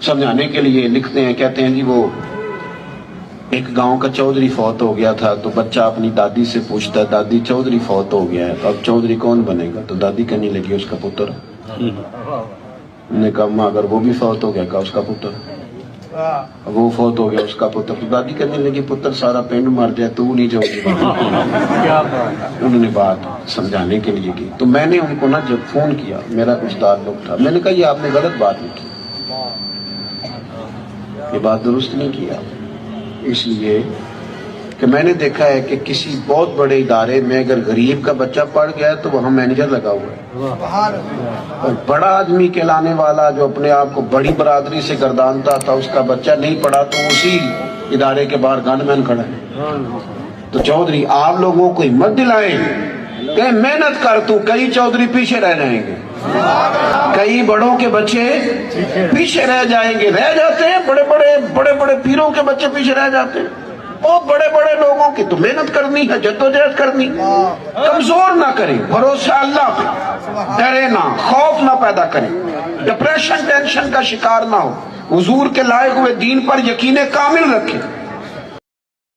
سمجھانے کے لیے لکھتے ہیں، کہتے ہیں جی وہ ایک گاؤں کا چودھری فوت ہو گیا تھا، تو بچہ اپنی دادی سے پوچھتا ہے دادی چودھری فوت ہو گیا ہے تو اب چودھری کون بنے گا؟ تو دادی کہنے لگی اس کا پتر۔ نے کہا ماں اگر وہ بھی فوت ہو گیا، کہا اس کا پتر۔ وہ فوت ہو گیا اس کا پتر، تو دادی کہنے لگی پتر سارا پنڈ مر جائے تو نہیں چودھری بنے۔ انہوں نے بات سمجھانے کے لیے کی، تو میں نے ان کو نا جب فون کیا، میرا استاد لوگ تھا، میں نے کہا یہ آپ نے غلط بات نہیں کی، یہ بات درست نہیں کیا، اس لیے کہ میں نے دیکھا ہے کہ کسی بہت بڑے ادارے میں اگر غریب کا بچہ پڑھ گیا ہے تو وہاں مینیجر لگا ہوا ہے، اور بڑا آدمی کہلانے والا جو اپنے آپ کو بڑی برادری سے گردانتا تھا اس کا بچہ نہیں پڑھا تو اسی ادارے کے باہر گن مین کھڑا ہے۔ تو چودھری آپ لوگوں کو ہمت دلائیں کہ محنت کر، تو کئی چودھری پیچھے رہ جائیں گے، کئی بڑوں کے بچے پیچھے رہ جائیں گے، رہ جاتے ہیں، بڑے بڑے پیروں کے بچے پیچھے رہ جاتے ہیں، بہت بڑے بڑے لوگوں کی تو محنت کرنی ہے، جدوجہد کرنی، کمزور نہ کریں، بھروسہ اللہ پہ، ڈرے نہ، خوف نہ پیدا کریں، ڈپریشن ٹینشن کا شکار نہ ہو، حضور کے لائے ہوئے دین پر یقین کامل رکھیں۔